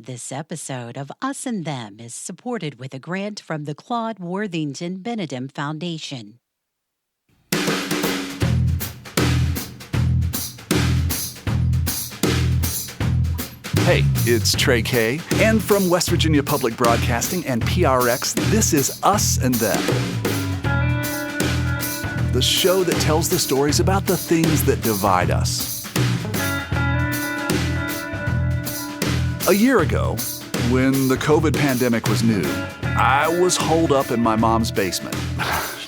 This episode of Us and Them is supported with a grant from the Claude Worthington Benedum Foundation. Hey, it's Trey Kay, and from West Virginia Public Broadcasting and PRX, this is Us and Them, the show that tells the stories about the things that divide us. A year ago, when the COVID pandemic was new, I was holed up in my mom's basement,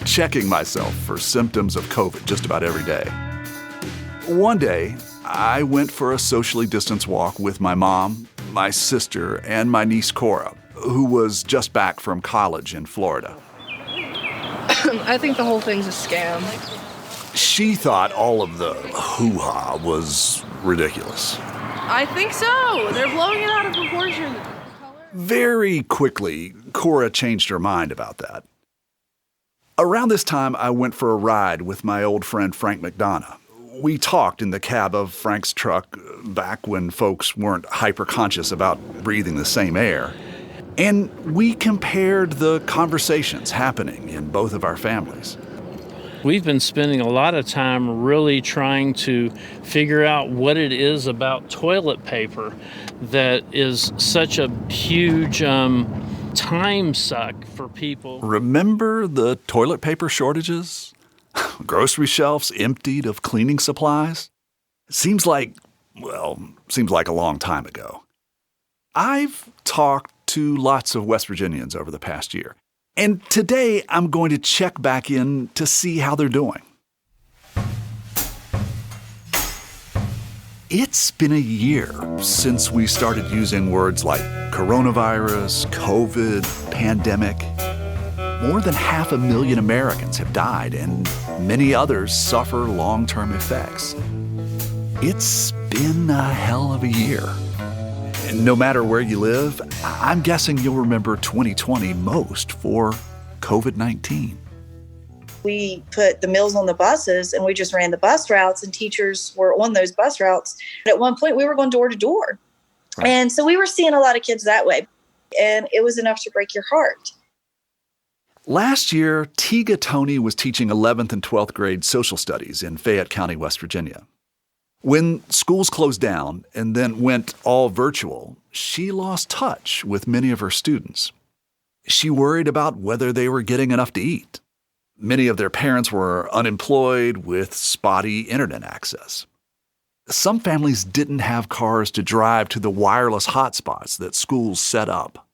checking myself for symptoms of COVID just about every day. One day, I went for a socially distanced walk with my mom, my sister, and my niece Cora, who was just back from college in Florida. I think the whole thing's a scam. She thought all of the hoo-ha was ridiculous. I think so. They're blowing it out of proportion. Very quickly, Cora changed her mind about that. Around this time, I went for a ride with my old friend Frank McDonough. We talked in the cab of Frank's truck back when folks weren't hyper-conscious about breathing the same air. And we compared the conversations happening in both of our families. We've been spending a lot of time really trying to figure out what it is about toilet paper that is such a huge time suck for people. Remember the toilet paper shortages? Grocery shelves emptied of cleaning supplies? Seems like a long time ago. I've talked to lots of West Virginians over the past year. And today, I'm going to check back in to see how they're doing. It's been a year since we started using words like coronavirus, COVID, pandemic. More than 500,000 Americans have died, and many others suffer long-term effects. It's been a hell of a year. No matter where you live, I'm guessing you'll remember 2020 most for COVID-19. We put the meals on the buses and we just ran the bus routes, and teachers were on those bus routes. At one point, we were going door to door. Right. And so we were seeing a lot of kids that way, and it was enough to break your heart. Last year, Tega Toney was teaching 11th and 12th grade social studies in Fayette County, West Virginia. When schools closed down and then went all virtual, she lost touch with many of her students. She worried about whether they were getting enough to eat. Many of their parents were unemployed with spotty internet access. Some families didn't have cars to drive to the wireless hotspots that schools set up.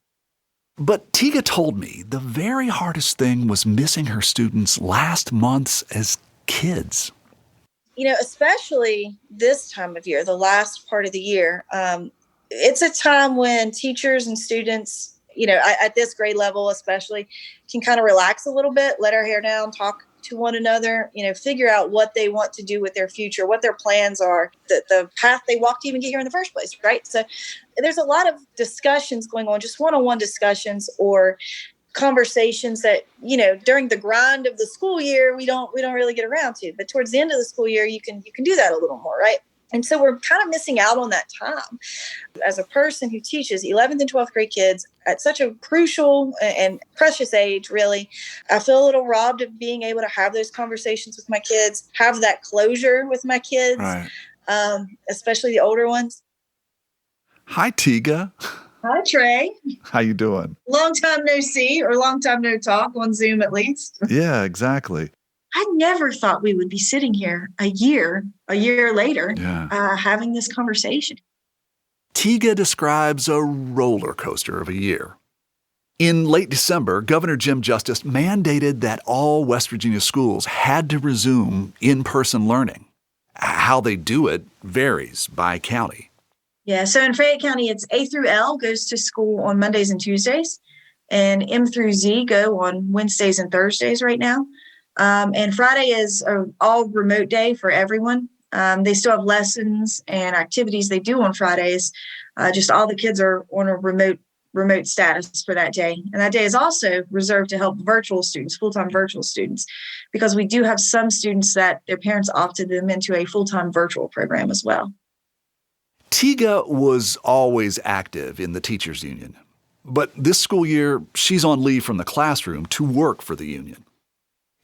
But Tega told me the very hardest thing was missing her students' last months as kids. Especially this time of year, the last part of the year, it's a time when teachers and students, at this grade level especially, can kind of relax a little bit, let our hair down, talk to one another, figure out what they want to do with their future, what their plans are, the path they walked to even get here in the first place, right? So there's a lot of discussions going on, just one-on-one discussions or conversations that, during the grind of the school year, we don't really get around to. But towards the end of the school year, you can do that a little more, right? And so we're kind of missing out on that time. As a person who teaches 11th and 12th grade kids at such a crucial and precious age, really, I feel a little robbed of being able to have those conversations with my kids, have that closure with my kids, right. Especially the older ones. Hi, Tega. Hi, Trey. How you doing? Long time no see, or long time no talk, on Zoom at least. Yeah, exactly. I never thought we would be sitting here a year later, having this conversation. Tega describes a roller coaster of a year. In late December, Governor Jim Justice mandated that all West Virginia schools had to resume in-person learning. How they do it varies by county. Yeah, so in Fayette County, it's A through L goes to school on Mondays and Tuesdays, and M through Z go on Wednesdays and Thursdays right now. And Friday is an all remote day for everyone. They still have lessons and activities they do on Fridays. Just all the kids are on a remote status for that day. And that day is also reserved to help virtual students, full-time virtual students, because we do have some students that their parents opted them into a full-time virtual program as well. Tega was always active in the teachers union. But this school year, she's on leave from the classroom to work for the union.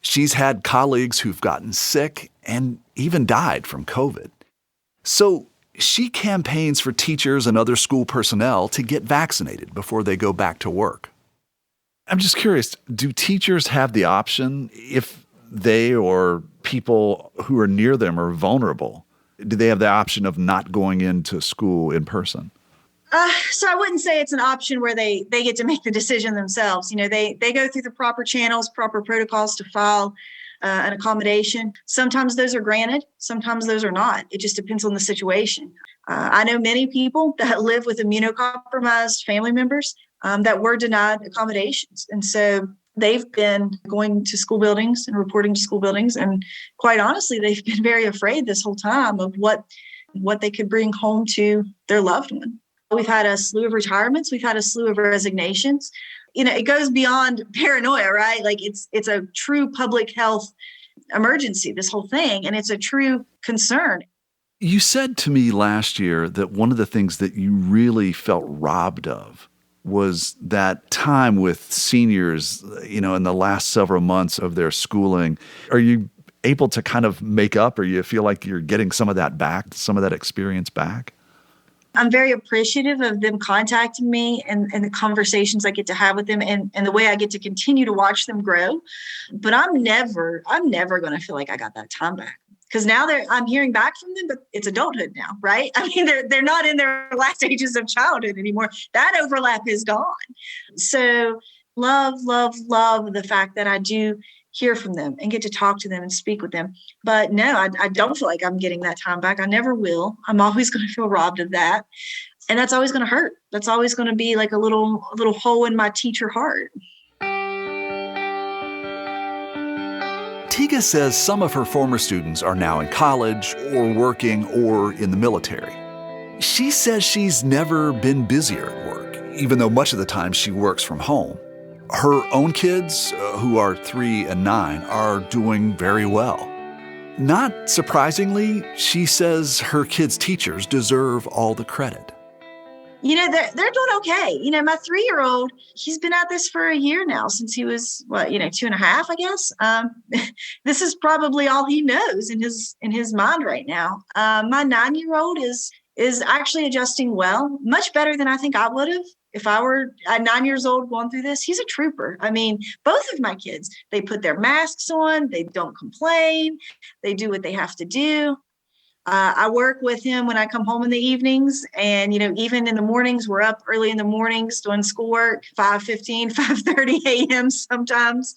She's had colleagues who've gotten sick and even died from COVID. So she campaigns for teachers and other school personnel to get vaccinated before they go back to work. I'm just curious, do teachers have the option if they or people who are near them are vulnerable? Do they have the option of not going into school in person? So I wouldn't say it's an option where they get to make the decision themselves. They go through the proper channels, proper protocols to file an accommodation. Sometimes those are granted. Sometimes those are not. It just depends on the situation. I know many people that live with immunocompromised family members that were denied accommodations. And so they've been going to school buildings and reporting to school buildings. And quite honestly, they've been very afraid this whole time of what they could bring home to their loved one. We've had a slew of retirements. We've had a slew of resignations. It goes beyond paranoia, right? Like it's a true public health emergency, this whole thing. And it's a true concern. You said to me last year that one of the things that you really felt robbed of was that time with seniors, in the last several months of their schooling. Are you able to kind of make up, or you feel like you're getting some of that back, some of that experience back? I'm very appreciative of them contacting me and the conversations I get to have with them and the way I get to continue to watch them grow. But I'm never going to feel like I got that time back, because now I'm hearing back from them, but it's adulthood now, right? I mean, they're not in their last stages of childhood anymore. That overlap is gone. So love the fact that I do hear from them and get to talk to them and speak with them. But no, I don't feel like I'm getting that time back. I never will. I'm always going to feel robbed of that. And that's always going to hurt. That's always going to be like a little hole in my teacher heart. Tega says some of her former students are now in college or working or in the military. She says she's never been busier at work, even though much of the time she works from home. Her own kids, who are 3 and 9, are doing very well. Not surprisingly, she says her kids' teachers deserve all the credit. They're doing okay. My 3-year-old, he's been at this for a year now, since he was 2.5, I guess. This is probably all he knows in his mind right now. My 9-year-old is actually adjusting well, much better than I think I would have. If I were at 9 years old going through this, he's a trooper. I mean, both of my kids, they put their masks on. They don't complain. They do what they have to do. I work with him when I come home in the evenings. And, even in the mornings, we're up early in the mornings doing schoolwork, 5:15, 5:30 a.m. sometimes.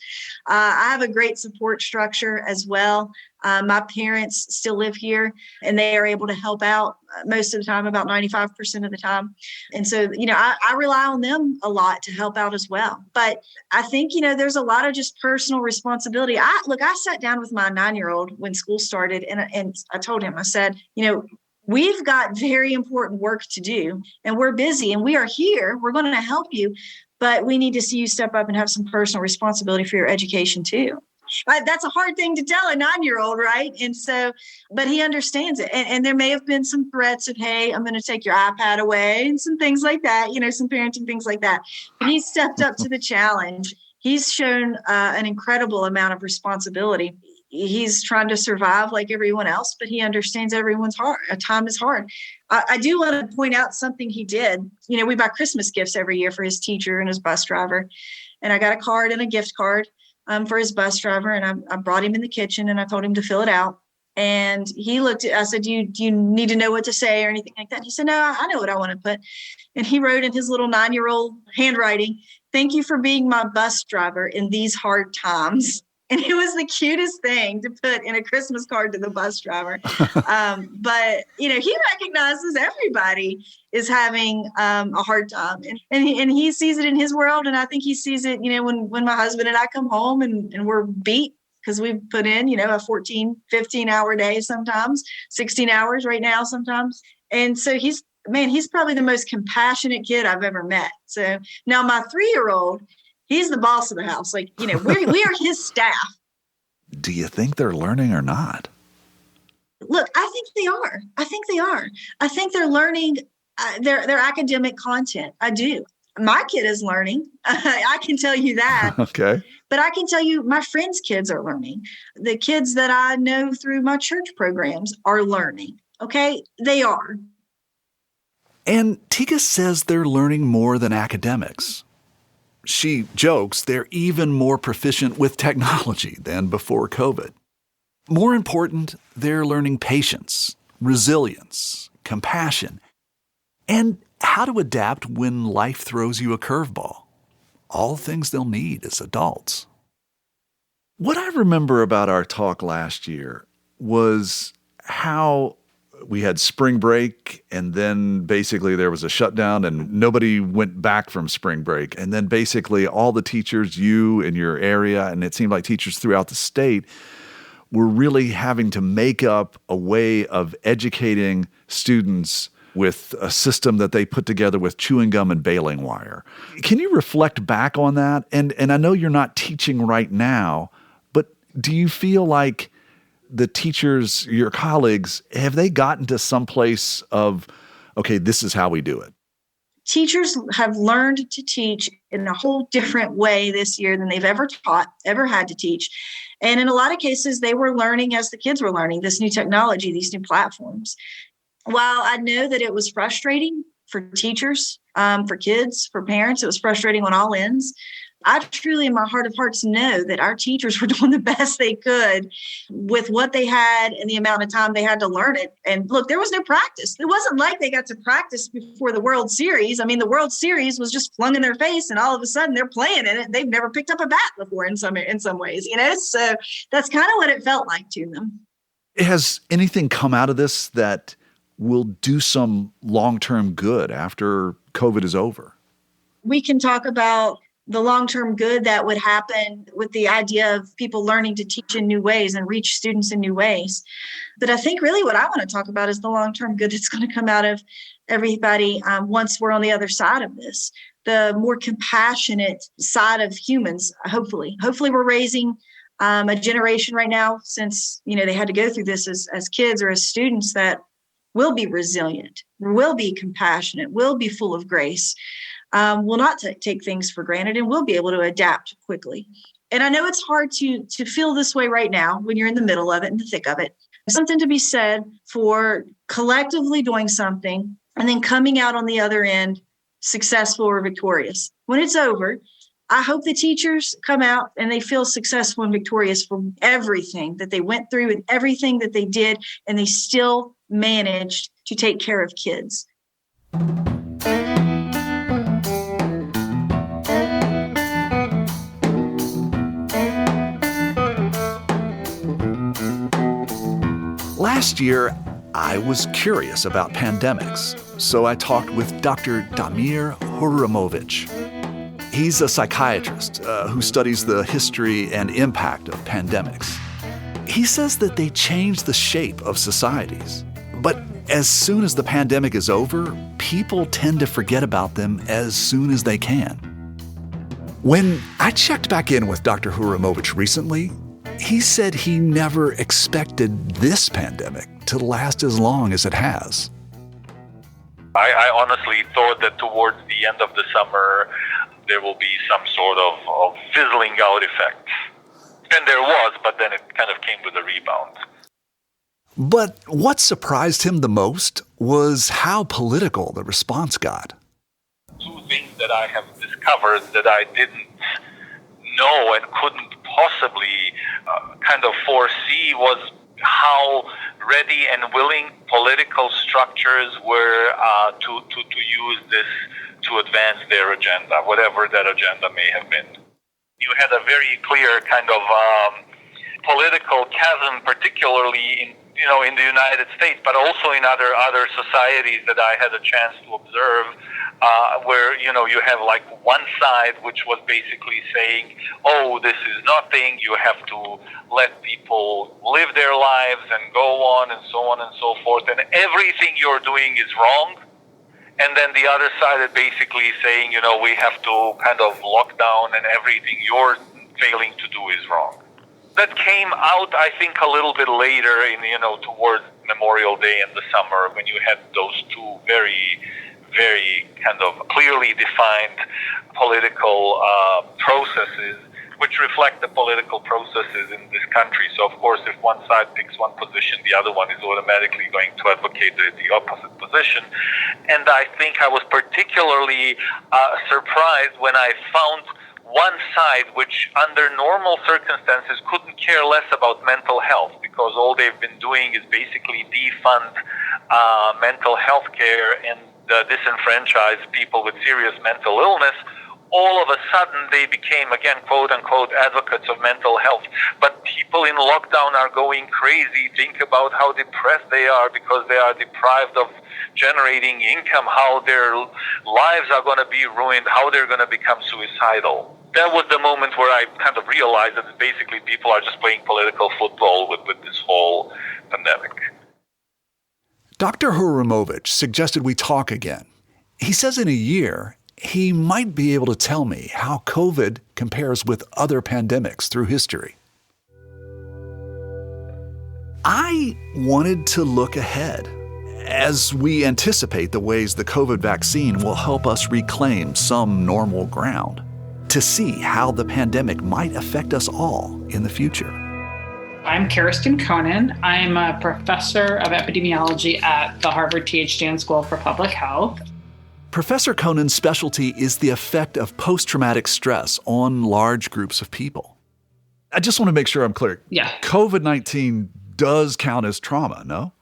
I have a great support structure as well. My parents still live here, and they are able to help out most of the time, about 95% of the time. And so, I rely on them a lot to help out as well. But I think, there's a lot of just personal responsibility. I sat down with my 9-year-old when school started, and I told him, I said, we've got very important work to do, and we're busy, and we are here. We're going to help you, but we need to see you step up and have some personal responsibility for your education too. That's a hard thing to tell a 9-year-old, right? And so, but he understands it. And there may have been some threats of, hey, I'm going to take your iPad away and some things like that, some parenting things like that. But he stepped up to the challenge. He's shown an incredible amount of responsibility. He's trying to survive like everyone else, but he understands everyone's hard. Time is hard. I do want to point out something he did. We buy Christmas gifts every year for his teacher and his bus driver. And I got a card and a gift card for his bus driver. And I brought him in the kitchen and I told him to fill it out. And he looked at, I said, do you need to know what to say or anything like that? He said, no, I know what I want to put. And he wrote in his little 9-year-old handwriting, "Thank you for being my bus driver in these hard times." And it was the cutest thing to put in a Christmas card to the bus driver. But, he recognizes everybody is having a hard time. And he sees it in his world. And I think he sees it, when my husband and I come home and we're beat because we've put in, a 14, 15-hour day sometimes, 16 hours right now sometimes. And so he's probably the most compassionate kid I've ever met. So now my 3-year-old, he's the boss of the house. Like, we are his staff. Do you think they're learning or not? Look, I think they are. I think they're learning their academic content. I do. My kid is learning. I can tell you that. Okay. But I can tell you my friends' kids are learning. The kids that I know through my church programs are learning. Okay? They are. And Tega says they're learning more than academics. She jokes they're even more proficient with technology than before COVID. More important, they're learning patience, resilience, compassion, and how to adapt when life throws you a curveball. All things they'll need as adults. What I remember about our talk last year was how we had spring break, and then basically there was a shutdown and nobody went back from spring break. And then basically all the teachers, you in your area, and it seemed like teachers throughout the state, were really having to make up a way of educating students with a system that they put together with chewing gum and baling wire. Can you reflect back on that? And I know you're not teaching right now, but do you feel like the teachers, your colleagues, have they gotten to some place of, okay, this is how we do it? Teachers have learned to teach in a whole different way this year than they've ever taught, ever had to teach. And in a lot of cases, they were learning as the kids were learning this new technology, these new platforms. While I know that it was frustrating for teachers, for kids, for parents, it was frustrating on all ends. I truly, in my heart of hearts, know that our teachers were doing the best they could with what they had and the amount of time they had to learn it. And look, there was no practice. It wasn't like they got to practice before the World Series. I mean, the World Series was just flung in their face, and all of a sudden they're playing in it. They've never picked up a bat before in some ways, you know? So that's kind of what it felt like to them. Has anything come out of this that will do some long-term good after COVID is over? We can talk about the long-term good that would happen with the idea of people learning to teach in new ways and reach students in new ways. But I think really what I want to talk about is the long-term good that's going to come out of everybody once we're on the other side of this, the more compassionate side of humans, hopefully. Hopefully we're raising a generation right now, since they had to go through this as kids or as students, that will be resilient, will be compassionate, will be full of grace, will not take things for granted, and will be able to adapt quickly. And I know it's hard to feel this way right now when you're in the middle of it, in the thick of it. There's something to be said for collectively doing something and then coming out on the other end successful or victorious. When it's over, I hope the teachers come out and they feel successful and victorious for everything that they went through and everything that they did, and they still managed to take care of kids. Last year, I was curious about pandemics, so I talked with Dr. Damir Huramovich. He's a psychiatrist who studies the history and impact of pandemics. He says that they change the shape of societies, but as soon as the pandemic is over, people tend to forget about them as soon as they can. When I checked back in with Dr. Huramovich recently, he said he never expected this pandemic to last as long as it has. I honestly thought that towards the end of the summer, there will be some sort of fizzling out effect. And there was, but then it kind of came with a rebound. But what surprised him the most was how political the response got. Two things that I have discovered that I didn't know and couldn't possibly kind of foresee was how ready and willing political structures were to use this to advance their agenda, whatever that agenda may have been. You had a very clear kind of political chasm, particularly in the United States, but also in other societies that I had a chance to observe, where you have like one side which was basically saying, "Oh, this is nothing. You have to let people live their lives and go on and so on and so forth, and everything you're doing is wrong." And then the other side is basically saying, we have to kind of lock down, and everything you're failing to do is wrong. that came out, I think, a little bit later towards Memorial Day in the summer, when you had those two very, very kind of clearly defined political processes, which reflect the political processes in this country. So, of course, if one side picks one position, the other one is automatically going to advocate the opposite position. And I think I was particularly surprised when I found one side which, under normal circumstances, couldn't care less about mental health, because all they've been doing is basically defund mental health care and disenfranchise people with serious mental illness. All of a sudden, they became, again, quote-unquote, advocates of mental health. But people in lockdown are going crazy. Think about how depressed they are because they are deprived of generating income, how their lives are going to be ruined, how they're going to become suicidal. That was the moment where I kind of realized that basically people are just playing political football with this whole pandemic. Dr. Huramovich suggested we talk again. He says in a year, he might be able to tell me how COVID compares with other pandemics through history. I wanted to look ahead as we anticipate the ways the COVID vaccine will help us reclaim some normal ground, to see how the pandemic might affect us all in the future. I'm Kirsten Conan. I'm a professor of epidemiology at the Harvard T.H. Chan School for Public Health. Professor Conan's specialty is the effect of post-traumatic stress on large groups of people. I just want to make sure I'm clear. Yeah. COVID-19 does count as trauma, no?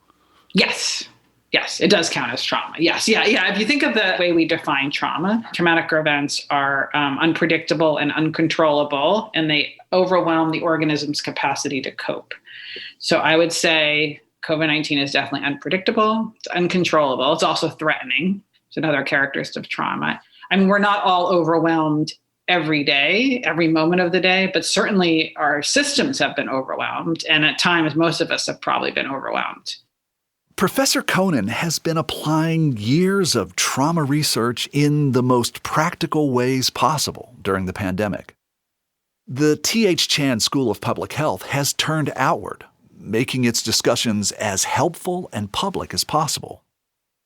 Yes. Yes, it does count as trauma. Yes. Yeah. If you think of the way we define trauma, traumatic events are unpredictable and uncontrollable, and they overwhelm the organism's capacity to cope. So I would say COVID-19 is definitely unpredictable. It's uncontrollable. It's also threatening. It's another characteristic of trauma. I mean, we're not all overwhelmed every day, every moment of the day, but certainly our systems have been overwhelmed. And at times, most of us have probably been overwhelmed. Professor Conan has been applying years of trauma research in the most practical ways possible during the pandemic. The T.H. Chan School of Public Health has turned outward, making its discussions as helpful and public as possible.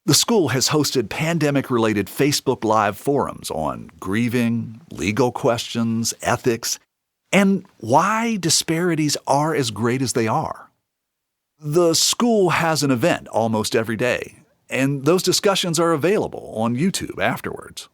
The school has hosted pandemic-related Facebook Live forums on grieving, legal questions, ethics, and why disparities are as great as they are. The school has an event almost every day, and those discussions are available on YouTube afterwards.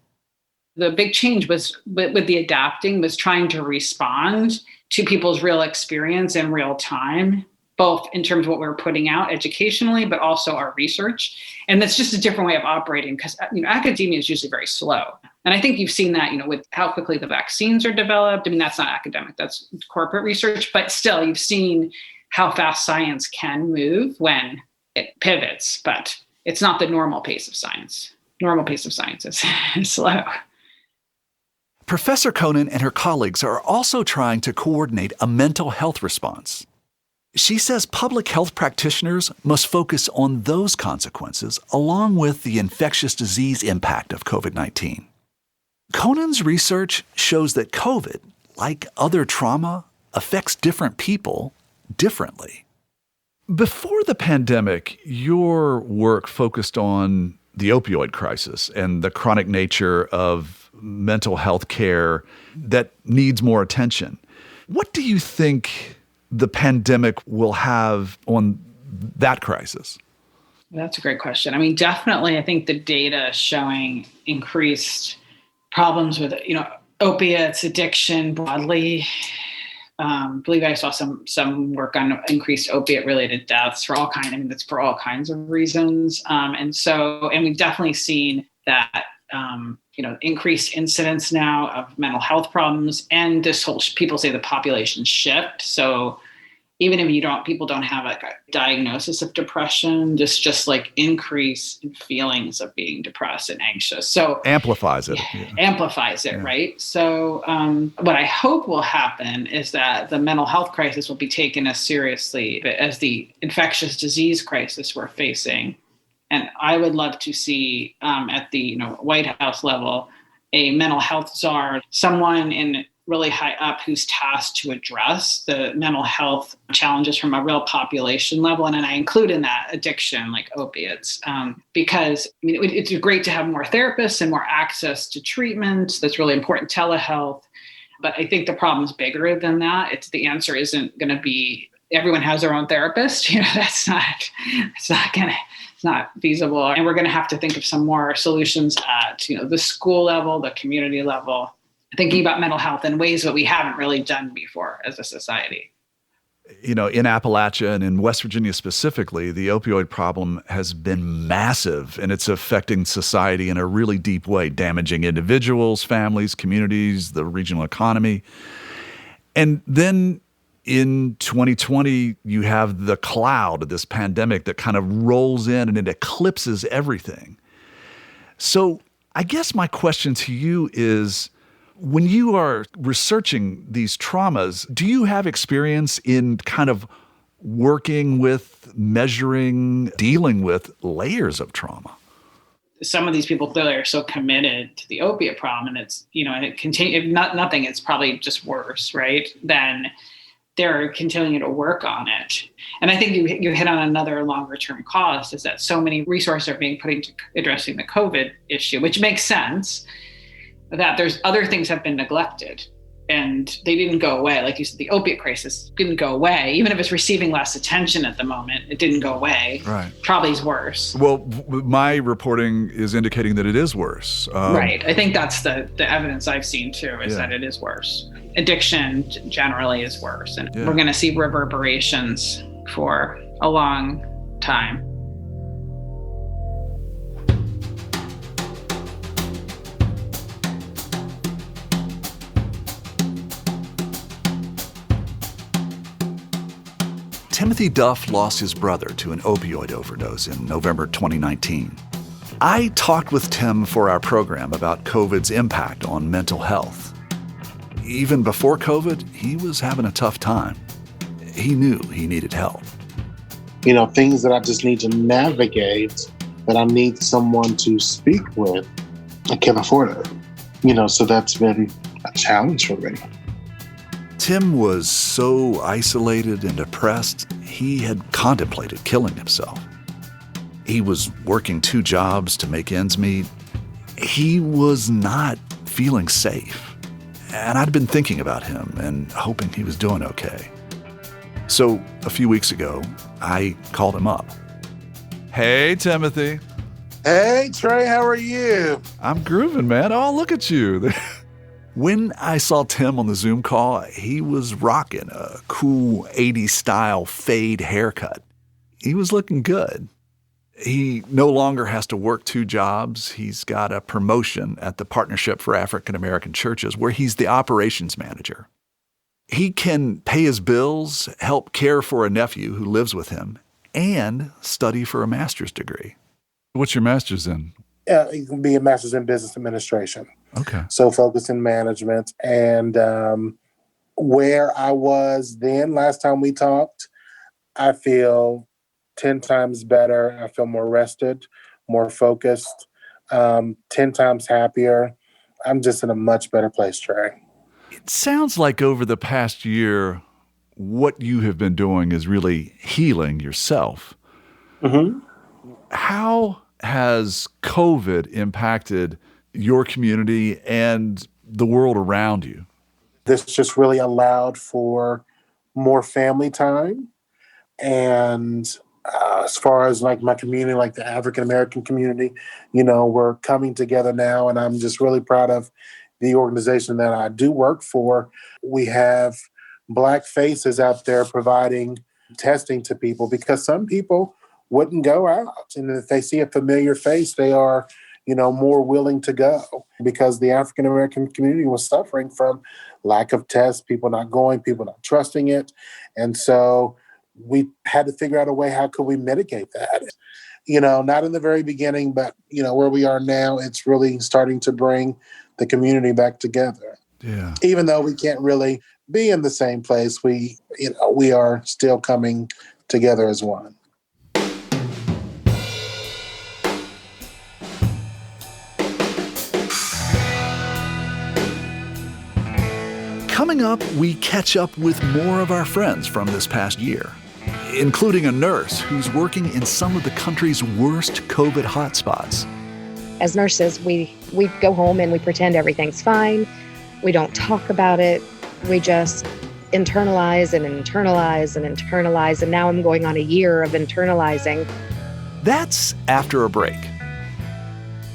The big change was with the adapting was trying to respond to people's real experience in real time, both in terms of what we're putting out educationally, but also our research. And that's just a different way of operating because academia is usually very slow. And I think you've seen that, with how quickly the vaccines are developed. I mean, that's not academic, that's corporate research, but still you've seen how fast science can move when it pivots, but it's not the normal pace of science. Normal pace of science is slow. Professor Conan and her colleagues are also trying to coordinate a mental health response. She says public health practitioners must focus on those consequences along with the infectious disease impact of COVID-19. Conan's research shows that COVID, like other trauma, affects different people differently. Before the pandemic, your work focused on the opioid crisis and the chronic nature of mental health care that needs more attention. What do you think the pandemic will have on that crisis? That's a great question. I mean, definitely, I think the data showing increased problems with, opiates, addiction broadly. I believe I saw some work on increased opiate-related deaths for all kinds. I mean, that's for all kinds of reasons. And we've definitely seen that, increased incidence now of mental health problems and this whole, people say the population shift. So even if people don't have a diagnosis of depression, this just like increase in feelings of being depressed and anxious. So amplifies it. Yeah. Right? So what I hope will happen is that the mental health crisis will be taken as seriously as the infectious disease crisis we're facing. And I would love to see at the White House level a mental health czar, someone in really high up who's tasked to address the mental health challenges from a real population level. And I include in that addiction, like opiates, because it's great to have more therapists and more access to treatment. That's really important, telehealth. But I think the problem's bigger than that. The answer isn't going to be everyone has their own therapist. It's not feasible. And we're going to have to think of some more solutions at, the school level, the community level, thinking about mental health in ways that we haven't really done before as a society. In Appalachia and in West Virginia specifically, the opioid problem has been massive, and it's affecting society in a really deep way, damaging individuals, families, communities, the regional economy. And then in 2020, you have the cloud of this pandemic that kind of rolls in and it eclipses everything. So I guess my question to you is, when you are researching these traumas, do you have experience in kind of working with, measuring, dealing with layers of trauma? Some of these people clearly are so committed to the opiate problem, and it's, and it continues, if not nothing, it's probably just worse, right? Then they're continuing to work on it. And I think you hit on another longer term cost, is that so many resources are being put into addressing the COVID issue, which makes sense, that there's other things have been neglected and they didn't go away. Like you said, the opiate crisis didn't go away. Even if it's receiving less attention at the moment, it didn't go away. Right. Probably is worse. Well, my reporting is indicating that it is worse. Right. I think that's the evidence I've seen too, is that it is worse. Addiction generally is worse. And we're going to see reverberations for a long time. Timothy Duff lost his brother to an opioid overdose in November 2019. I talked with Tim for our program about COVID's impact on mental health. Even before COVID, he was having a tough time. He knew he needed help. Things that I just need to navigate, that I need someone to speak with. I can't afford it. So that's been a challenge for me. Tim was so isolated and depressed, he had contemplated killing himself. He was working 2 jobs to make ends meet. He was not feeling safe. And I'd been thinking about him and hoping he was doing okay. So a few weeks ago, I called him up. Hey, Timothy. Hey, Trey, how are you? I'm grooving, man. Oh, look at you. When I saw Tim on the Zoom call, he was rocking a cool 80s style fade haircut. He was looking good. He no longer has to work 2 jobs. He's got a promotion at the Partnership for African American Churches, where he's the operations manager. He can pay his bills, help care for a nephew who lives with him, and study for a master's degree. What's your master's in? It can be a master's in business administration. Okay. So focused in management. And where I was then, last time we talked, I feel 10 times better. I feel more rested, more focused, 10 times happier. I'm just in a much better place, Trey. It sounds like over the past year, what you have been doing is really healing yourself. Mm-hmm. How has COVID impacted your community and the world around you? This just really allowed for more family time. And as far as like my community, like the African American community, we're coming together now. And I'm just really proud of the organization that I do work for. We have Black faces out there providing testing to people, because some people wouldn't go out. And if they see a familiar face, they are, more willing to go, because the African American community was suffering from lack of tests, people not going, people not trusting it. And so we had to figure out a way, how could we mitigate that? Not in the very beginning, but, where we are now, it's really starting to bring the community back together. Yeah. Even though we can't really be in the same place, we are still coming together as one. Coming up, we catch up with more of our friends from this past year, including a nurse who's working in some of the country's worst COVID hotspots. As nurses, we go home and we pretend everything's fine. We don't talk about it. We just internalize and internalize and internalize. And now I'm going on a year of internalizing. That's after a break.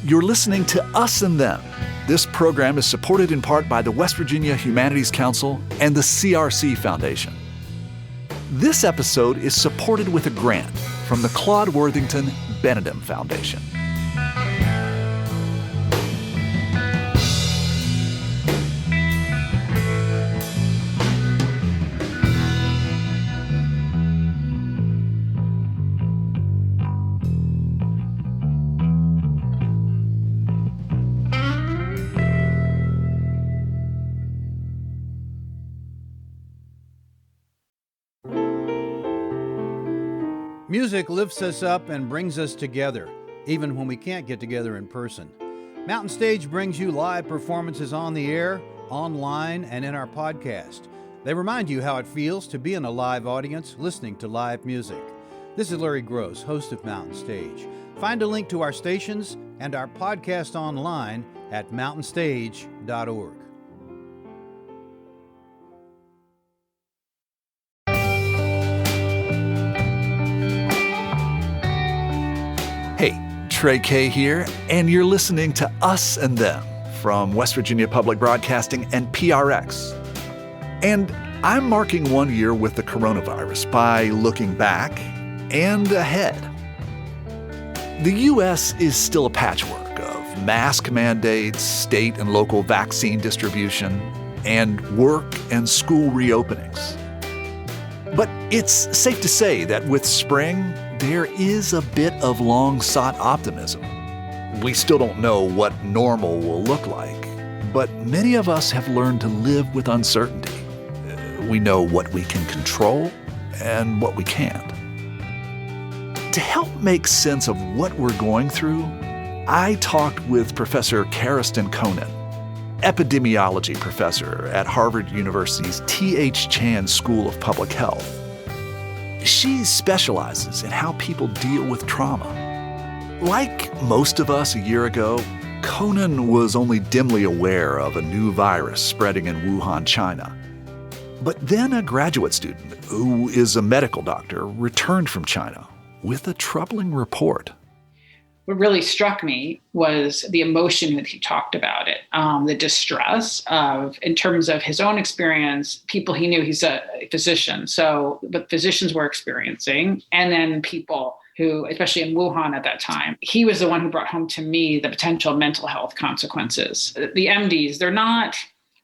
You're listening to Us and Them. This program is supported in part by the West Virginia Humanities Council and the CRC Foundation. This episode is supported with a grant from the Claude Worthington Benedum Foundation. Music lifts us up and brings us together, even when we can't get together in person. Mountain Stage brings you live performances on the air, online, and in our podcast. They remind you how it feels to be in a live audience listening to live music. This is Larry Gross, host of Mountain Stage. Find a link to our stations and our podcast online at mountainstage.org. Hey, Trey Kay here, and you're listening to Us and Them from West Virginia Public Broadcasting and PRX. And I'm marking 1 year with the coronavirus by looking back and ahead. The U.S. is still a patchwork of mask mandates, state and local vaccine distribution, and work and school reopenings. But it's safe to say that with spring, there is a bit of long-sought optimism. We still don't know what normal will look like, but many of us have learned to live with uncertainty. We know what we can control and what we can't. To help make sense of what we're going through, I talked with Professor Karestan Konen, epidemiology professor at Harvard University's T.H. Chan School of Public Health. She specializes in how people deal with trauma. Like most of us a year ago, Konen was only dimly aware of a new virus spreading in Wuhan, China. But then a graduate student, who is a medical doctor, returned from China with a troubling report. What really struck me was the emotion that he talked about it, the distress of, in terms of his own experience, people he knew, he's a physician, so what physicians were experiencing, and then people who, especially in Wuhan at that time, he was the one who brought home to me the potential mental health consequences. The MDs, they're not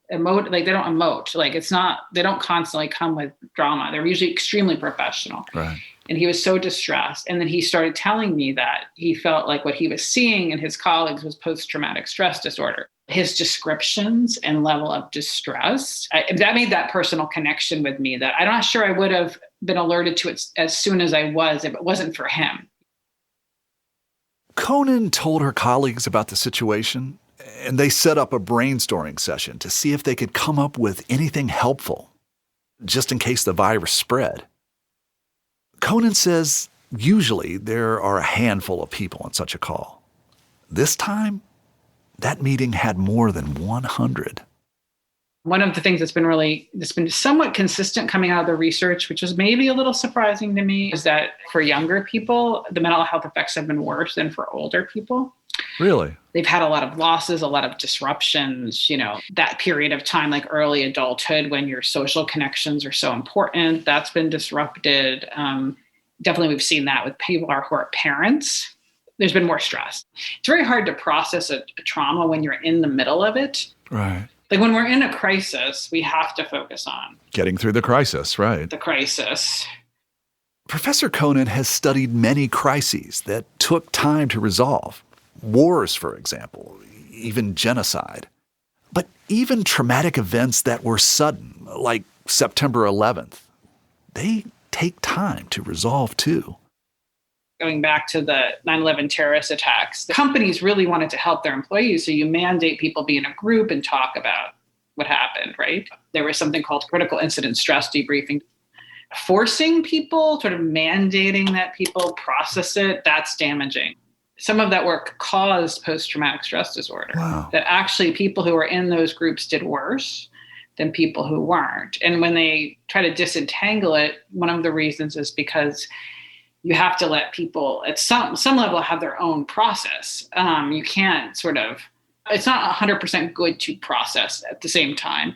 they don't emote, they don't constantly come with drama. They're usually extremely professional. Right. And he was so distressed. And then he started telling me that he felt like what he was seeing in his colleagues was post-traumatic stress disorder. His descriptions and level of distress, that made that personal connection with me that I'm not sure I would have been alerted to it as soon as I was if it wasn't for him. Konen told her colleagues about the situation, and they set up a brainstorming session to see if they could come up with anything helpful, just in case the virus spread. Konen says usually there are a handful of people on such a call. This time, that meeting had more than 100. One of the things that's been somewhat consistent coming out of the research, which is maybe a little surprising to me, is that for younger people, the mental health effects have been worse than for older people. Really? They've had a lot of losses, a lot of disruptions, that period of time, like early adulthood, when your social connections are so important, that's been disrupted. Definitely we've seen that with people who are parents. There's been more stress. It's very hard to process a trauma when you're in the middle of it. Right. Like when we're in a crisis, we have to focus on getting through the crisis, right? The crisis. Professor Konen has studied many crises that took time to resolve. Wars, for example, even genocide. But even traumatic events that were sudden, like September 11th, they take time to resolve too. Going back to the 9/11 terrorist attacks, the companies really wanted to help their employees, so you mandate people be in a group and talk about what happened, right? There was something called critical incident stress debriefing. Forcing people, sort of mandating that people process it, that's damaging. Some of that work caused post-traumatic stress disorder. Wow. That actually people who were in those groups did worse than people who weren't. And when they try to disentangle it, one of the reasons is because you have to let people at some level have their own process. You can't sort of, it's not 100% good to process at the same time.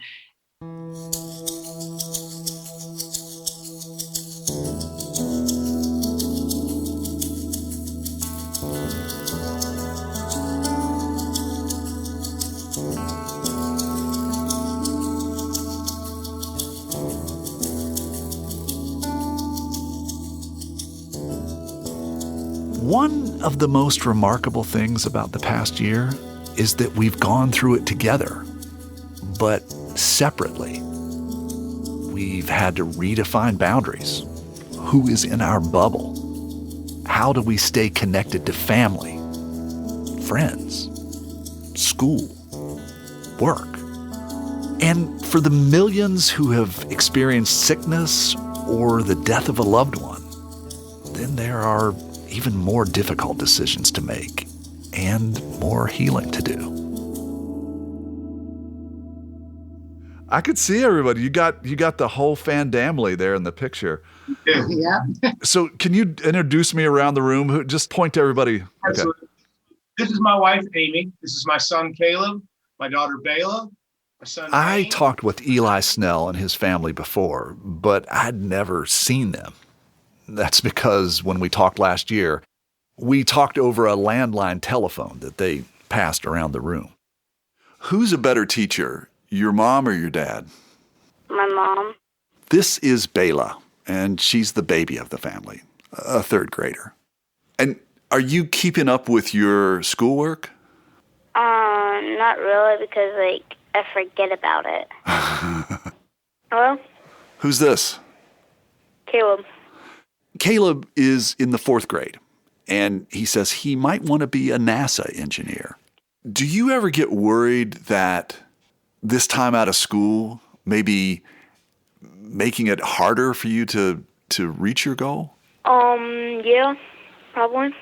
One of the most remarkable things about the past year is that we've gone through it together, but separately. We've had to redefine boundaries. Who is in our bubble? How do we stay connected to family, friends, school, work? And for the millions who have experienced sickness or the death of a loved one, then there are even more difficult decisions to make and more healing to do. I could see everybody. You got the whole fandamily there in the picture. Yeah. So can you introduce me around the room? Just point to everybody. Absolutely. This is my wife, Amy. This is my son, Caleb. My daughter, Bela. My son, I Wayne. talked with Eli Snell and his family before, but I'd never seen them. That's because when we talked last year, we talked over a landline telephone that they passed around the room. Who's a better teacher, your mom or your dad? My mom. This is Bela, and she's the baby of the family, a third grader. And are you keeping up with your schoolwork? Not really, because, I forget about it. Hello? Who's this? Caleb. Caleb is in the 4th grade, and he says he might want to be a NASA engineer. Do you ever get worried that this time out of school may be making it harder for you to reach your goal? Yeah, probably.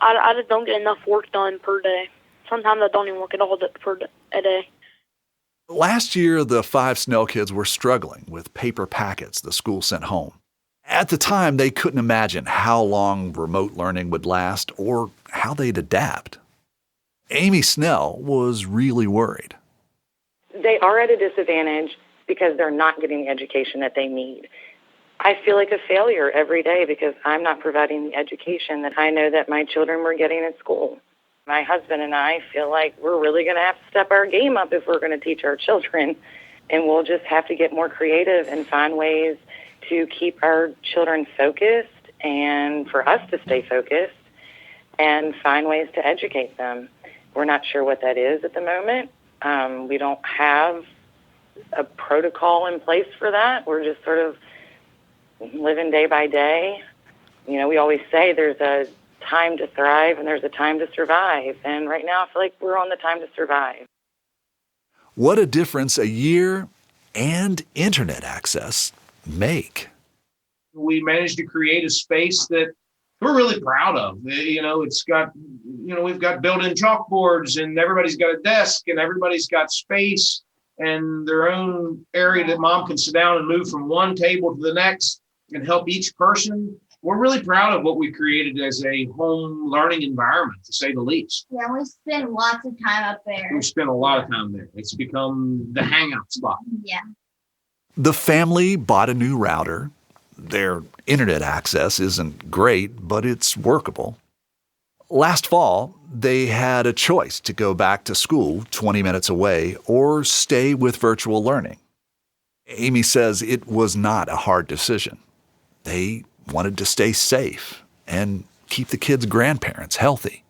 I just don't get enough work done per day. Sometimes I don't even work at all per a day. Last year, the 5 Snell kids were struggling with paper packets the school sent home. At the time, they couldn't imagine how long remote learning would last or how they'd adapt. Amy Snell was really worried. They are at a disadvantage because they're not getting the education that they need. I feel like a failure every day because I'm not providing the education that I know that my children were getting at school. My husband and I feel like we're really going to have to step our game up if we're going to teach our children, and we'll just have to get more creative and find ways to keep our children focused and for us to stay focused and find ways to educate them. We're not sure what that is at the moment. We don't have a protocol in place for that. We're just sort of living day by day. You know, we always say there's a time to thrive and there's a time to survive. And right now I feel like we're on the time to survive. What a difference a year and internet access make. We managed to create a space that we're really proud of. You know, it's got, we've got built-in chalkboards and everybody's got a desk and everybody's got space and their own area that mom can sit down and move from one table to the next and help each person. We're really proud of what we created as a home learning environment, to say the least. Yeah, we spend lots of time up there. We spend a lot of time there. It's become the hangout spot. Yeah. The family bought a new router. Their internet access isn't great, but it's workable. Last fall, they had a choice to go back to school 20 minutes away or stay with virtual learning. Amy says it was not a hard decision. They wanted to stay safe and keep the kids' grandparents healthy.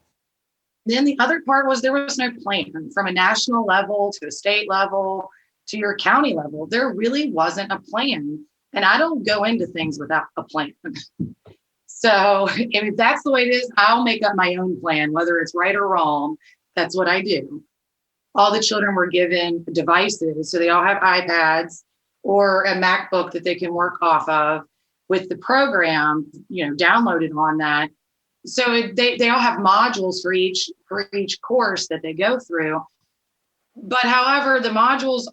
Then the other part was there was no plan from a national level to a state level to your county level. There really wasn't a plan. And I don't go into things without a plan. So if that's the way it is, I'll make up my own plan, whether it's right or wrong. That's what I do. all the children were given devices. So they all have iPads or a MacBook that they can work off of with the program, downloaded on that. So they all have modules for each course that they go through. But however, the modules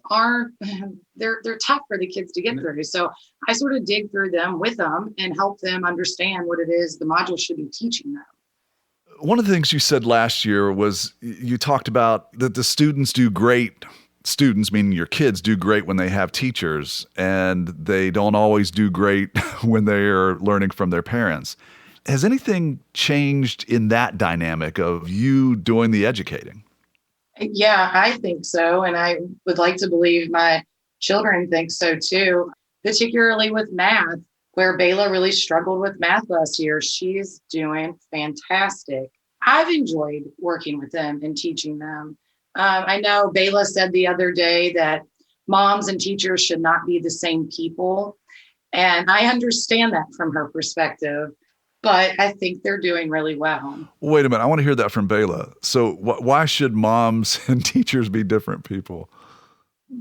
they're tough for the kids to get through. So I sort of dig through them with them and help them understand what it is the module should be teaching them. One of the things you said last year was you talked about that the students do great. Students, meaning your kids, do great when they have teachers, and they don't always do great when they are learning from their parents. Has anything changed in that dynamic of you doing the educating? Yeah, I think so. And I would like to believe my children think so too, particularly with math, where Bayla really struggled with math last year. She's doing fantastic. I've enjoyed working with them and teaching them. I know Bayla said the other day that moms and teachers should not be the same people. And I understand that from her perspective, but I think they're doing really well. Wait a minute. I want to hear that from Bayla. So why should moms and teachers be different people?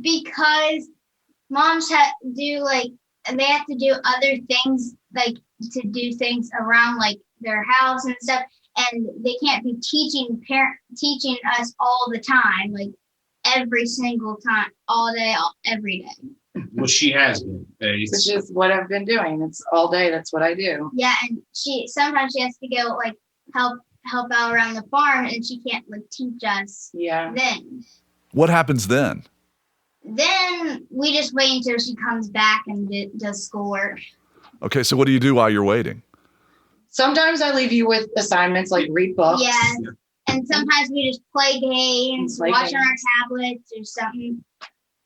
Because moms they have to do other things, like to do things around like their house and stuff. And they can't be teaching us all the time, like every single time, all day, every day. Well, she has been. It's just what I've been doing. It's all day. That's what I do. Yeah, and sometimes she has to go like help out around the farm, and she can't like teach us. Yeah. Then. What happens then? Then we just wait until she comes back and does schoolwork. Okay, so what do you do while you're waiting? Sometimes I leave you with assignments like read books. Yes. And sometimes we just play games, watch on our tablets or something.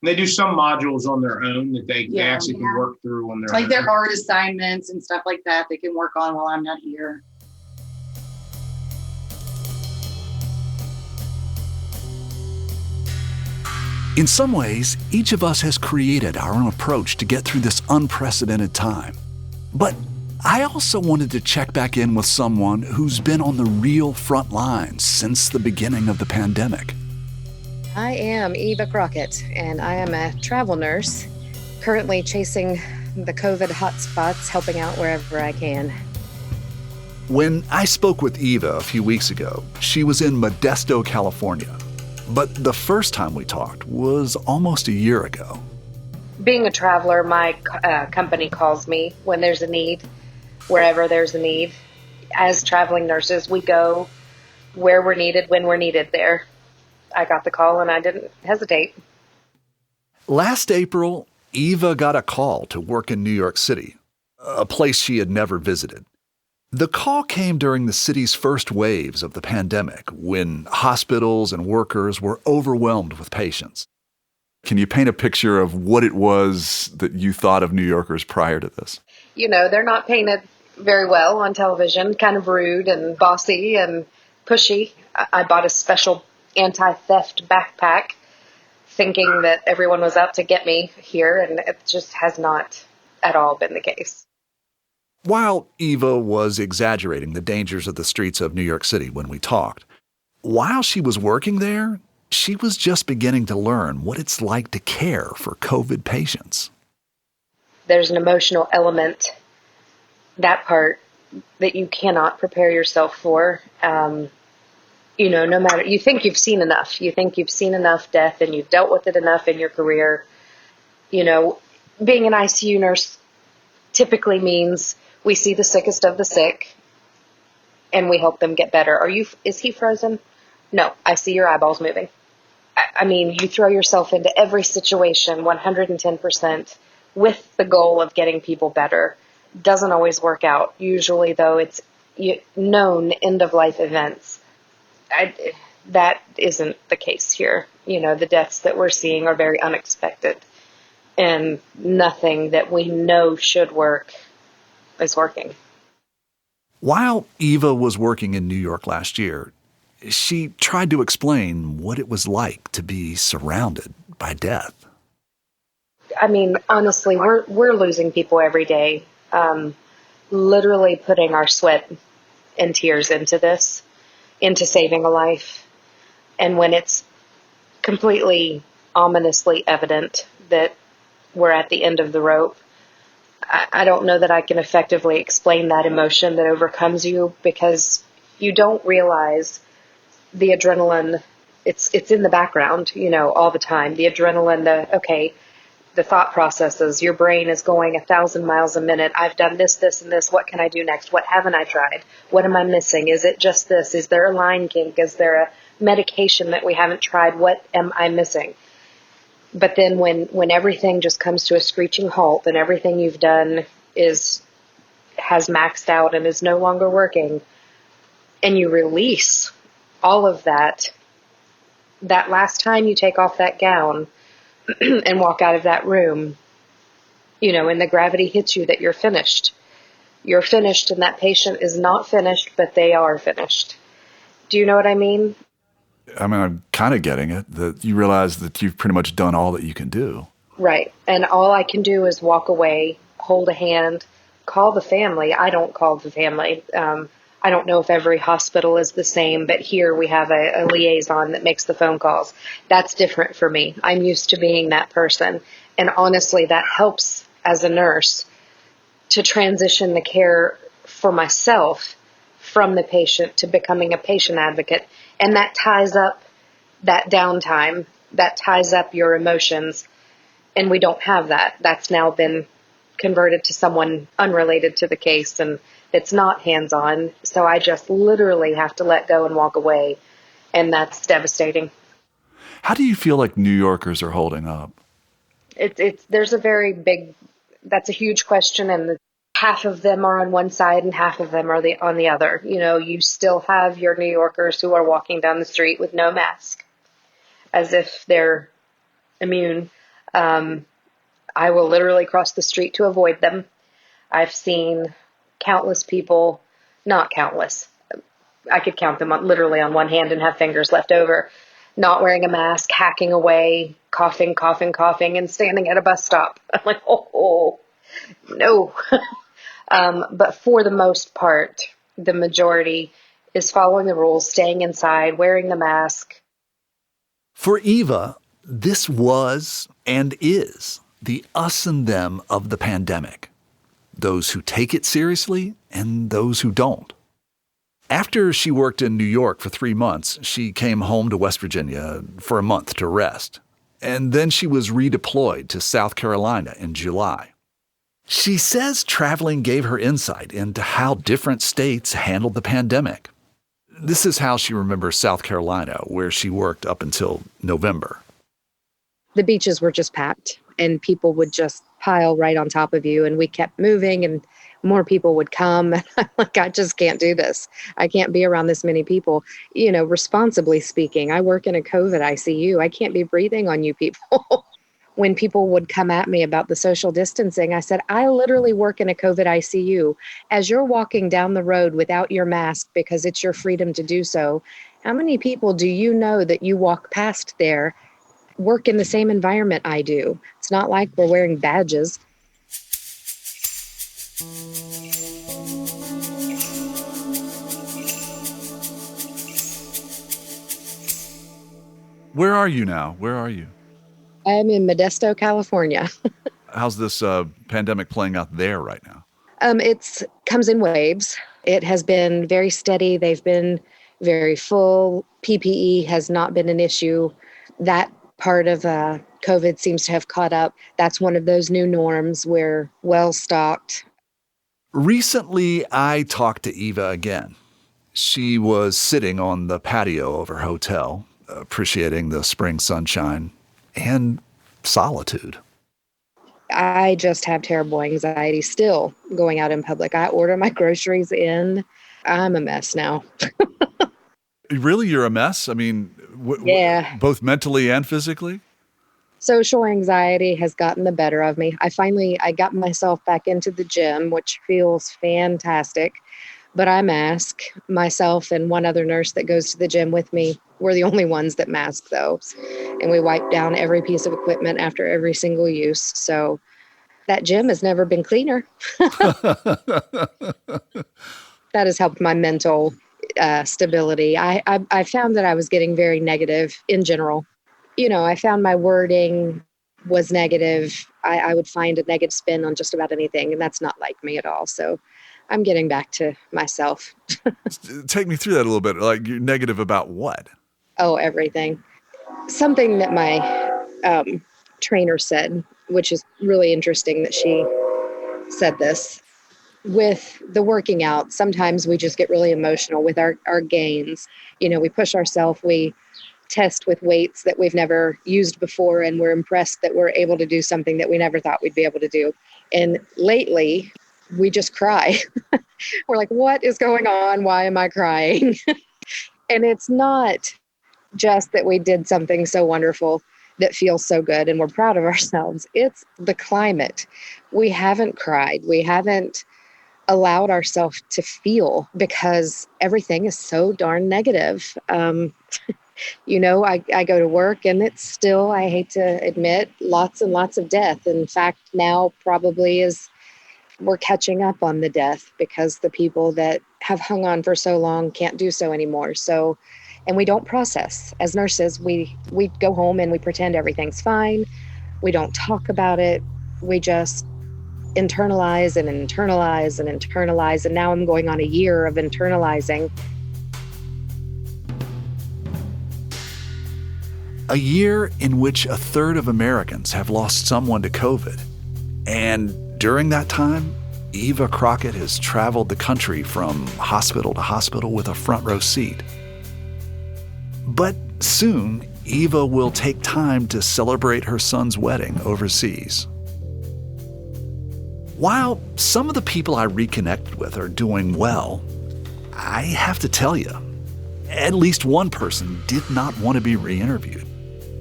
They do some modules on their own that they actually can work through on their own. Like their art assignments and stuff like that they can work on while I'm not here. In some ways, each of us has created our own approach to get through this unprecedented time. But I also wanted to check back in with someone who's been on the real front lines since the beginning of the pandemic. I am Eva Crockett, and I am a travel nurse, currently chasing the COVID hotspots, helping out wherever I can. When I spoke with Eva a few weeks ago, she was in Modesto, California. But the first time we talked was almost a year ago. Being a traveler, my company calls me when there's a need, wherever there's a need. As traveling nurses, we go where we're needed, when we're needed there. I got the call and I didn't hesitate. Last April, Eva got a call to work in New York City, a place she had never visited. The call came during the city's first waves of the pandemic, when hospitals and workers were overwhelmed with patients. Can you paint a picture of what it was that you thought of New Yorkers prior to this? They're not painted very well on television, kind of rude and bossy and pushy. I bought a special anti-theft backpack thinking that everyone was out to get me here, and it just has not at all been the case. While Eva was exaggerating the dangers of the streets of New York City when we talked, while she was working there, she was just beginning to learn what it's like to care for COVID patients. There's an emotional element, that part, that you cannot prepare yourself for. No matter, you think you've seen enough. You think you've seen enough death and you've dealt with it enough in your career. Being an ICU nurse typically means we see the sickest of the sick and we help them get better. Is he frozen? No, I see your eyeballs moving. You throw yourself into every situation 110% with the goal of getting people better. Doesn't always work out. Usually, though, it's known end-of-life events. That isn't the case here. The deaths that we're seeing are very unexpected, and nothing that we know should work is working. While Eva was working in New York last year, she tried to explain what it was like to be surrounded by death. Honestly, we're losing people every day. Literally putting our sweat and tears into this, into saving a life. And when it's completely ominously evident that we're at the end of the rope. I don't know that I can effectively explain that emotion that overcomes you, because you don't realize the adrenaline. It's in the background, all the time. The adrenaline, the thought processes, your brain is going 1,000 miles a minute. I've done this, this, and this. What can I do next? What haven't I tried? What am I missing? Is it just this? Is there a line kink? Is there a medication that we haven't tried? What am I missing? But then when everything just comes to a screeching halt and everything you've done has maxed out and is no longer working, and you release all of that last time you take off that gown and walk out of that room, and the gravity hits you that you're finished. You're finished, and that patient is not finished, but they are finished. Do you know what I mean? I mean, I'm kind of getting it, that you realize that you've pretty much done all that you can do. Right. And all I can do is walk away, hold a hand, call the family. I don't call the family. I don't know if every hospital is the same, but here we have a liaison that makes the phone calls. That's different for me. I'm used to being that person. And honestly, that helps as a nurse to transition the care for myself from the patient to becoming a patient advocate. And that ties up that downtime, that ties up your emotions. And we don't have that. That's now been converted to someone unrelated to the case, and it's not hands-on. So I just literally have to let go and walk away. And that's devastating. How do you feel like New Yorkers are holding up? There's that's a huge question, and half of them are on one side and half of them are on the other. You still have your New Yorkers who are walking down the street with no mask, as if they're immune. I will literally cross the street to avoid them. I've seen countless people, not countless, I could count them literally on one hand and have fingers left over, not wearing a mask, hacking away, coughing, and standing at a bus stop. I'm like, oh no. But for the most part, the majority is following the rules, staying inside, wearing the mask. For Eva, this was and is the us and them of the pandemic. Those who take it seriously and those who don't. After she worked in New York for 3 months, she came home to West Virginia for a month to rest. And then she was redeployed to South Carolina in July. She says traveling gave her insight into how different states handled the pandemic. This is how she remembers South Carolina, where she worked up until November. The beaches were just packed, and people would just pile right on top of you, and we kept moving, and more people would come. And I'm like, I just can't do this. I can't be around this many people. Responsibly speaking, I work in a COVID ICU. I can't be breathing on you people. When people would come at me about the social distancing, I said, I literally work in a COVID ICU. As you're walking down the road without your mask because it's your freedom to do so, how many people do you know that you walk past there work in the same environment I do? It's not like we're wearing badges. Where are you now? Where are you? I'm in Modesto, California. How's this pandemic playing out there right now? It comes in waves. It has been very steady. They've been very full. PPE has not been an issue. That part of COVID seems to have caught up. That's one of those new norms. We're well stocked. Recently, I talked to Eva again. She was sitting on the patio of her hotel, appreciating the spring sunshine and solitude. I just have terrible anxiety still going out in public. I order my groceries in. I'm a mess now. Really? You're a mess? I mean, yeah. Both mentally and physically? Social anxiety has gotten the better of me. I got myself back into the gym, which feels fantastic. But I mask. Myself and one other nurse that goes to the gym with me. We're the only ones that mask, though. And we wipe down every piece of equipment after every single use. So that gym has never been cleaner. That has helped my mental stability. I found that I was getting very negative in general. I found my wording was negative. I would find a negative spin on just about anything, and that's not like me at all. So I'm getting back to myself. Take me through that a little bit. Like, you're negative about what? Oh, everything. Something that my trainer said, which is really interesting that she said this. With the working out, sometimes we just get really emotional with our gains. We push ourselves, we test with weights that we've never used before, and we're impressed that we're able to do something that we never thought we'd be able to do. And lately, we just cry. We're like, what is going on? Why am I crying? And it's not just that we did something so wonderful that feels so good and we're proud of ourselves. It's the climate. We haven't cried. We haven't allowed ourselves to feel because everything is so darn negative. I go to work and it's still, I hate to admit, lots and lots of death. In fact, now probably we're catching up on the death because the people that have hung on for so long can't do so anymore. So, and we don't process. As nurses, we go home and we pretend everything's fine. We don't talk about it. We just internalize and internalize and internalize. And now I'm going on a year of internalizing. A year in which a third of Americans have lost someone to COVID. And during that time, Eva Crockett has traveled the country from hospital to hospital with a front row seat. But soon, Eva will take time to celebrate her son's wedding overseas. While some of the people I reconnected with are doing well, I have to tell you, at least one person did not want to be re-interviewed.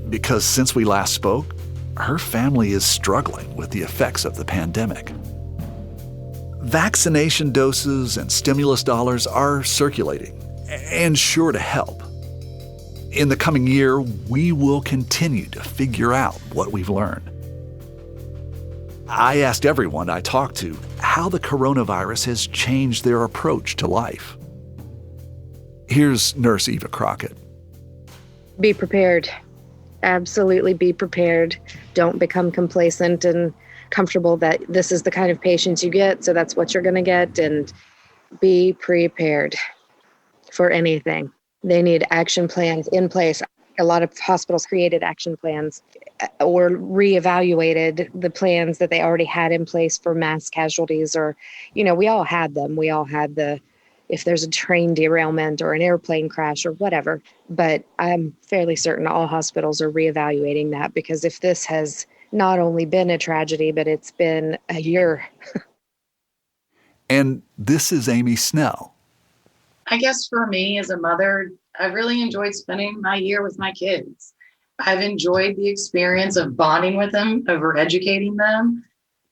Because since we last spoke, her family is struggling with the effects of the pandemic. Vaccination doses and stimulus dollars are circulating and sure to help. In the coming year, we will continue to figure out what we've learned. I asked everyone I talked to how the coronavirus has changed their approach to life. Here's Nurse Eva Crockett. Be prepared. Absolutely be prepared. Don't become complacent and comfortable that this is the kind of patients you get, so that's what you're going to get, and be prepared for anything. They need action plans in place. A lot of hospitals created action plans or reevaluated the plans that they already had in place for mass casualties, or, we all had them. We all had if there's a train derailment or an airplane crash or whatever. But I'm fairly certain all hospitals are reevaluating that, because if this has not only been a tragedy, but it's been a year. And this is Amy Snell. I guess for me as a mother, I've really enjoyed spending my year with my kids. I've enjoyed the experience of bonding with them, over educating them.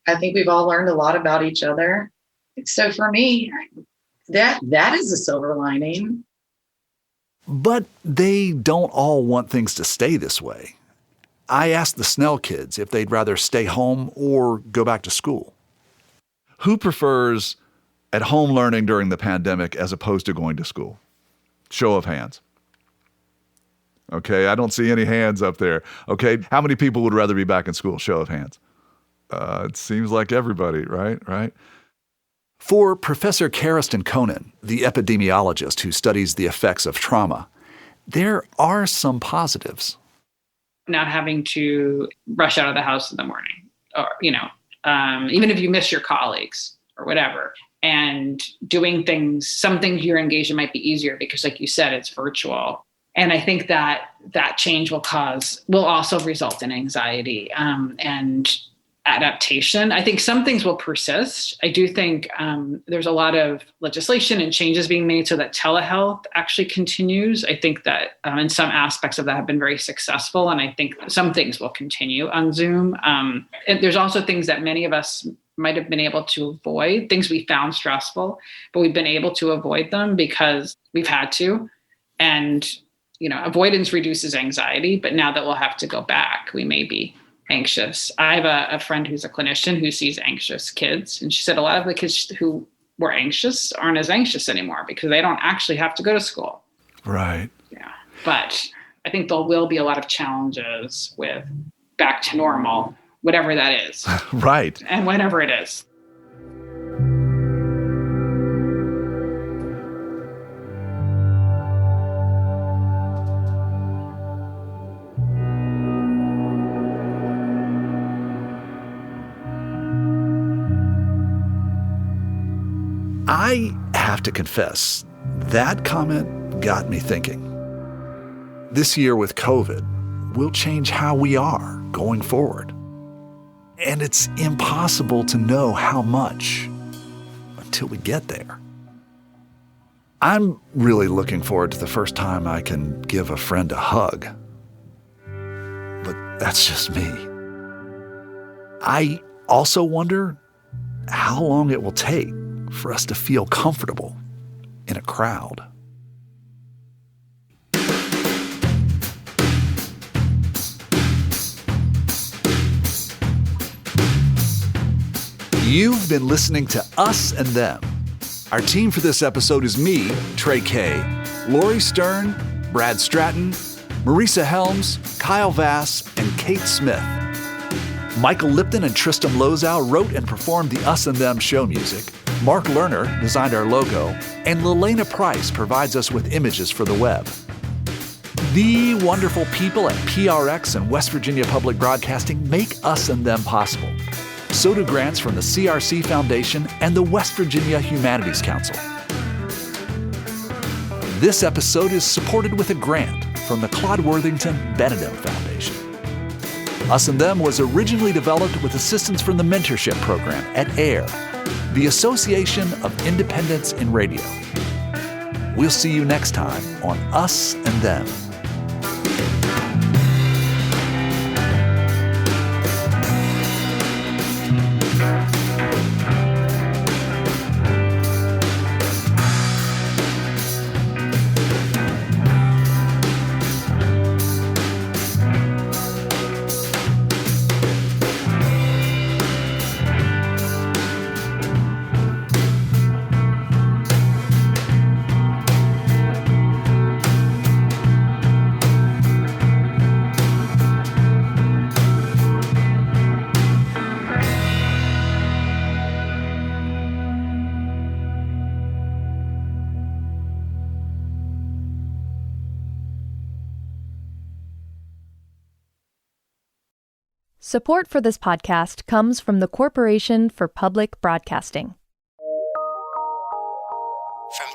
I think we've all learned a lot about each other. So for me, that is a silver lining. But they don't all want things to stay this way. I asked the Snell kids if they'd rather stay home or go back to school. Who prefers at-home learning during the pandemic as opposed to going to school? Show of hands. Okay, I don't see any hands up there. Okay, how many people would rather be back in school? Show of hands. It seems like everybody, right? For Professor Karistan Conan, the epidemiologist who studies the effects of trauma, there are some positives. Not having to rush out of the house in the morning, or, even if you miss your colleagues or whatever, and doing some things you're engaged in might be easier because, like you said, it's virtual. And I think that change will also result in anxiety and adaptation. I think some things will persist. I do think there's a lot of legislation and changes being made so that telehealth actually continues. I think that in some aspects of that have been very successful. And I think some things will continue on Zoom. And there's also things that many of us might have been able to avoid, things we found stressful, but we've been able to avoid them because we've had to. And, avoidance reduces anxiety, but now that we'll have to go back, we may be anxious. I have a friend who's a clinician who sees anxious kids. And she said a lot of the kids who were anxious aren't as anxious anymore because they don't actually have to go to school. Right. Yeah. But I think there will be a lot of challenges with back to normal, whatever that is. Right. And whatever it is. I have to confess, that comment got me thinking. This year with COVID will change how we are going forward. And it's impossible to know how much until we get there. I'm really looking forward to the first time I can give a friend a hug. But that's just me. I also wonder how long it will take for us to feel comfortable in a crowd. You've been listening to Us and Them. Our team for this episode is me, Trey Kay, Lori Stern, Brad Stratton, Marisa Helms, Kyle Vass, and Kate Smith. Michael Lipton and Tristam Lozow wrote and performed the Us and Them show music. Mark Lerner designed our logo, and Lelena Price provides us with images for the web. The wonderful people at PRX and West Virginia Public Broadcasting make Us and Them possible. So do grants from the CRC Foundation and the West Virginia Humanities Council. This episode is supported with a grant from the Claude Worthington Benedum Foundation. Us and Them was originally developed with assistance from the mentorship program at AIR, the Association of Independents in Radio. We'll see you next time on Us and Them. Support for this podcast comes from the Corporation for Public Broadcasting. From